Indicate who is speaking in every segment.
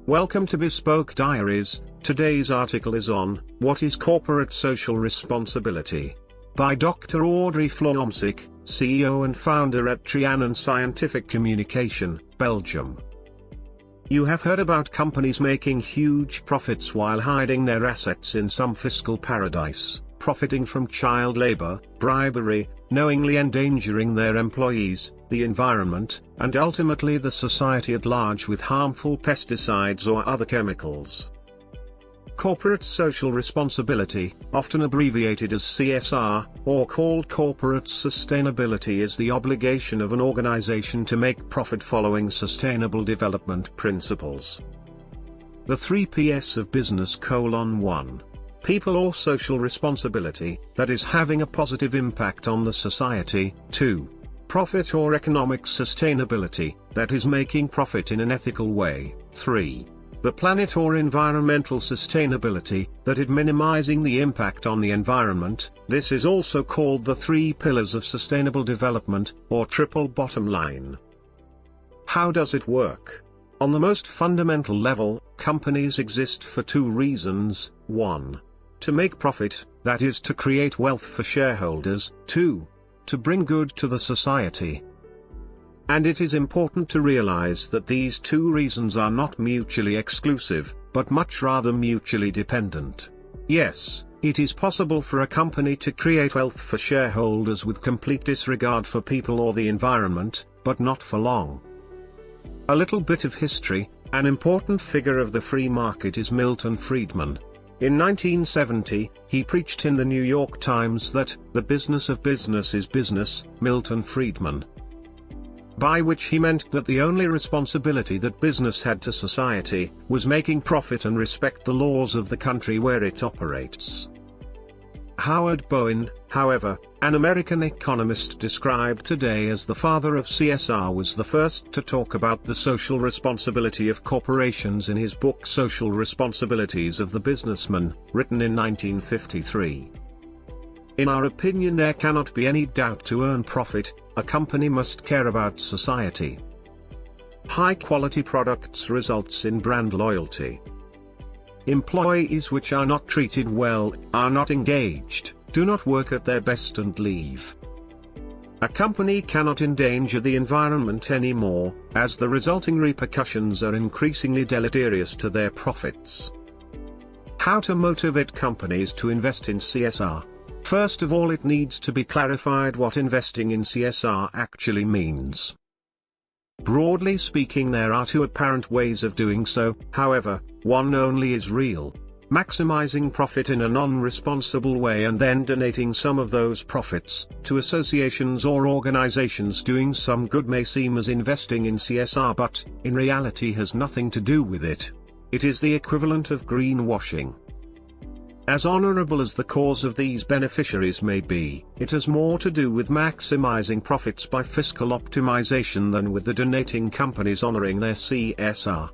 Speaker 1: Welcome to Bespoke Diaries. Today's article is on What is Corporate Social Responsibility? By Dr. Audrey-Flore Ngomsik, CEO and founder at Trianon Scientific Communication, Belgium. You have heard about companies making huge profits while hiding their assets in some fiscal paradise, profiting from child labor, bribery, knowingly endangering their employees, the environment, and ultimately the society at large with harmful pesticides or other chemicals. Corporate social responsibility, often abbreviated as CSR, or called corporate sustainability, is the obligation of an organization to make profit following sustainable development principles. The 3 Ps of business: 1. People or social responsibility, that is having a positive impact on the society. 2. Profit or economic sustainability, that is making profit in an ethical way. 3. The planet or environmental sustainability, that is minimizing the impact on the environment. This is also called the 3 pillars of sustainable development, or triple bottom line. How does it work? On the most fundamental level, companies exist for 2 reasons: 1. To make profit, that is to create wealth for shareholders. 2. To bring good to the society. And it is important to realize that these 2 reasons are not mutually exclusive, but much rather mutually dependent. Yes, it is possible for a company to create wealth for shareholders with complete disregard for people or the environment, but not for long. A little bit of history: an important figure of the free market is Milton Friedman. In 1970, he preached in the New York Times that the business of business is business, Milton Friedman. By which he meant that the only responsibility that business had to society was making profit and respect the laws of the country where it operates. Howard Bowen, however, an American economist described today as the father of CSR, was the first to talk about the social responsibility of corporations in his book Social Responsibilities of the Businessman, written in 1953. In our opinion, there cannot be any doubt to earn profit, a company must care about society. High-quality products results in brand loyalty. Employees which are not treated well, are not engaged, do not work at their best and leave. A company cannot endanger the environment anymore, as the resulting repercussions are increasingly deleterious to their profits. How to motivate companies to invest in CSR? First of all, it needs to be clarified what investing in CSR actually means. Broadly speaking, there are 2 apparent ways of doing so, however, one only is real: maximizing profit in a non-responsible way and then donating some of those profits to associations or organizations doing some good may seem as investing in CSR, but, in reality, has nothing to do with it. It is the equivalent of greenwashing. As honorable as the cause of these beneficiaries may be, it has more to do with maximizing profits by fiscal optimization than with the donating companies honoring their CSR.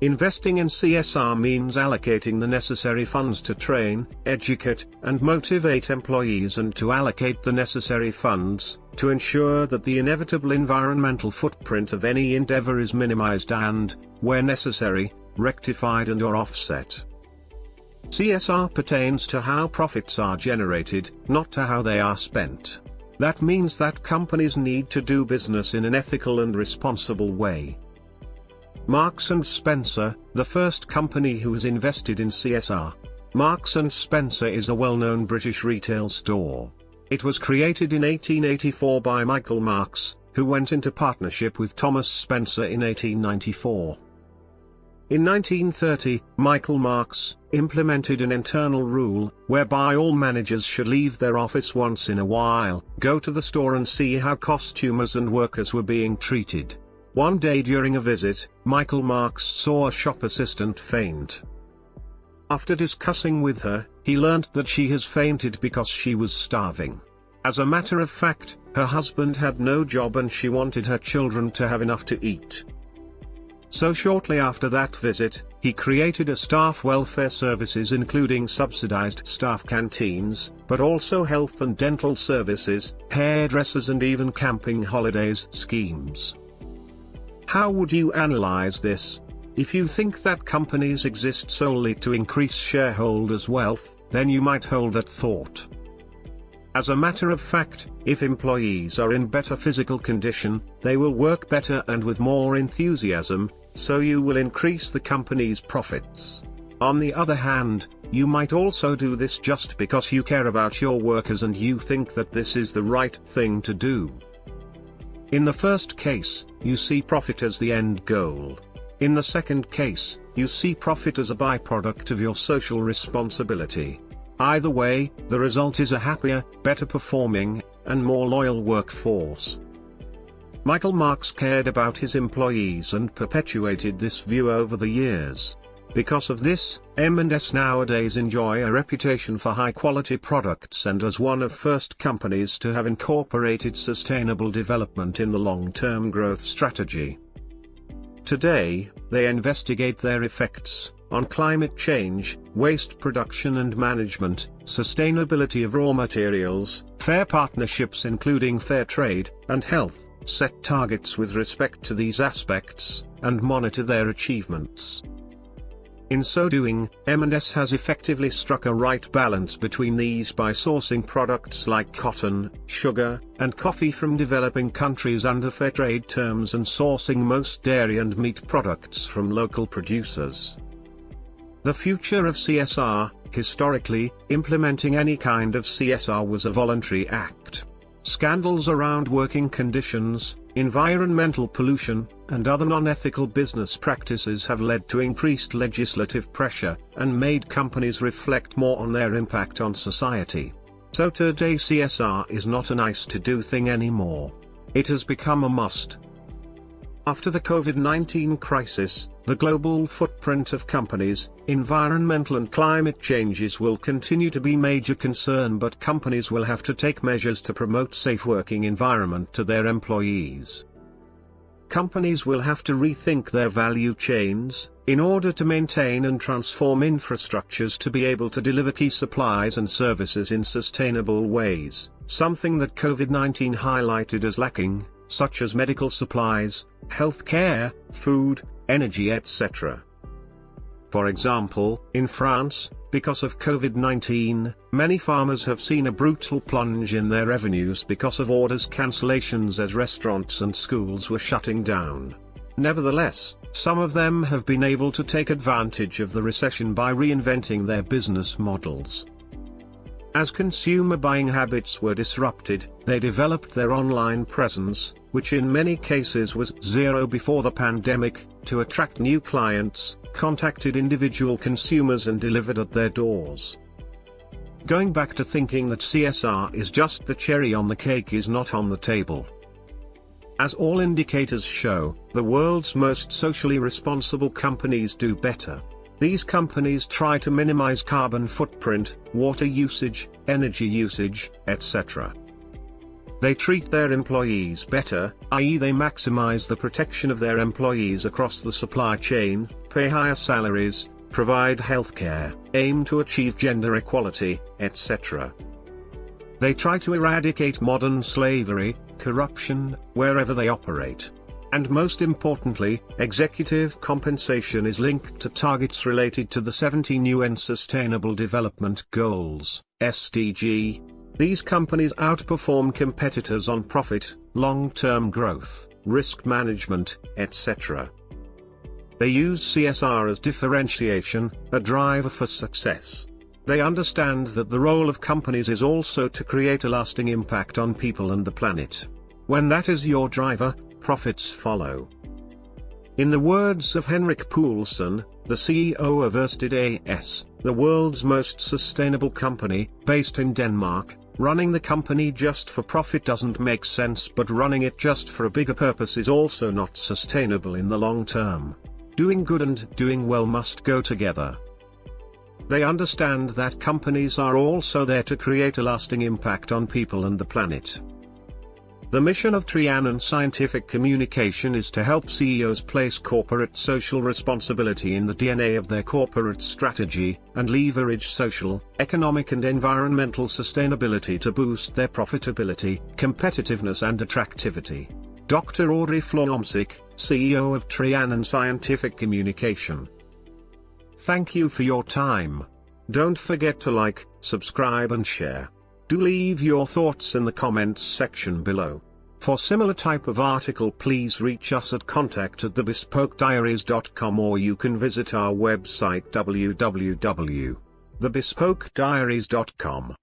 Speaker 1: Investing in CSR means allocating the necessary funds to train, educate, and motivate employees, and to allocate the necessary funds to ensure that the inevitable environmental footprint of any endeavor is minimized and, where necessary, rectified and/or offset. CSR pertains to how profits are generated, not to how they are spent. That means that companies need to do business in an ethical and responsible way. Marks and Spencer, the first company who has invested in CSR. Marks and Spencer is a well-known British retail store. It was created in 1884 by Michael Marks, who went into partnership with Thomas Spencer in 1894. In 1930, Michael Marks implemented an internal rule, whereby all managers should leave their office once in a while, go to the store and see how costumers and workers were being treated. One day during a visit, Michael Marks saw a shop assistant faint. After discussing with her, he learnt that she has fainted because she was starving. As a matter of fact, her husband had no job and she wanted her children to have enough to eat. So shortly after that visit, he created a staff welfare services including subsidized staff canteens, but also health and dental services, hairdressers and even camping holidays schemes. How would you analyze this? If you think that companies exist solely to increase shareholders' wealth, then you might hold that thought. As a matter of fact, if employees are in better physical condition, they will work better and with more enthusiasm, so you will increase the company's profits. On the other hand, you might also do this just because you care about your workers and you think that this is the right thing to do. In the first case, you see profit as the end goal. In the second case, you see profit as a byproduct of your social responsibility. Either way, the result is a happier, better performing, and more loyal workforce. Michael Marx cared about his employees and perpetuated this view over the years. Because of this, M&S nowadays enjoy a reputation for high-quality products and as one of first companies to have incorporated sustainable development in the long-term growth strategy. Today, they investigate their effects on climate change, waste production and management, sustainability of raw materials, fair partnerships including fair trade, and health, set targets with respect to these aspects, and monitor their achievements. In so doing, M&S has effectively struck a right balance between these by sourcing products like cotton, sugar, and coffee from developing countries under fair trade terms and sourcing most dairy and meat products from local producers. The future of CSR, historically, implementing any kind of CSR was a voluntary act. Scandals around working conditions, environmental pollution, and other non-ethical business practices have led to increased legislative pressure, and made companies reflect more on their impact on society. So today CSR is not a nice-to-do thing anymore. It has become a must. After the COVID-19 crisis, the global footprint of companies, environmental and climate changes will continue to be major concern, but companies will have to take measures to promote safe working environment to their employees. Companies will have to rethink their value chains, in order to maintain and transform infrastructures to be able to deliver key supplies and services in sustainable ways, something that COVID-19 highlighted as lacking, such as medical supplies, healthcare, food, energy, etc. For example, in France, because of COVID-19, many farmers have seen a brutal plunge in their revenues because of orders cancellations as restaurants and schools were shutting down. Nevertheless, some of them have been able to take advantage of the recession by reinventing their business models. As consumer buying habits were disrupted, they developed their online presence, which in many cases was zero before the pandemic, to attract new clients, contacted individual consumers and delivered at their doors. Going back to thinking that CSR is just the cherry on the cake is not on the table. As all indicators show, the world's most socially responsible companies do better. These companies try to minimize carbon footprint, water usage, energy usage, etc. They treat their employees better, i.e. they maximize the protection of their employees across the supply chain, pay higher salaries, provide healthcare, aim to achieve gender equality, etc. They try to eradicate modern slavery, corruption, wherever they operate. And most importantly, executive compensation is linked to targets related to the 17 UN Sustainable Development Goals, SDG. These companies outperform competitors on profit, long-term growth, risk management, etc. They use CSR as differentiation, a driver for success. They understand that the role of companies is also to create a lasting impact on people and the planet. When that is your driver, profits follow. In the words of Henrik Poulsen, the CEO of Ørsted A/S, the world's most sustainable company, based in Denmark, running the company just for profit doesn't make sense, but running it just for a bigger purpose is also not sustainable in the long term. Doing good and doing well must go together. They understand that companies are also there to create a lasting impact on people and the planet. The mission of Trianon Scientific Communication is to help CEOs place corporate social responsibility in the DNA of their corporate strategy, and leverage social, economic and environmental sustainability to boost their profitability, competitiveness and attractivity. Dr. Audrey-Flore Ngomsik, CEO of Trianon Scientific Communication. Thank you for your time. Don't forget to like, subscribe and share. Do leave your thoughts in the comments section below. For similar type of article, please reach us at contact@thebespokediaries.com, or you can visit our website www.thebespokediaries.com.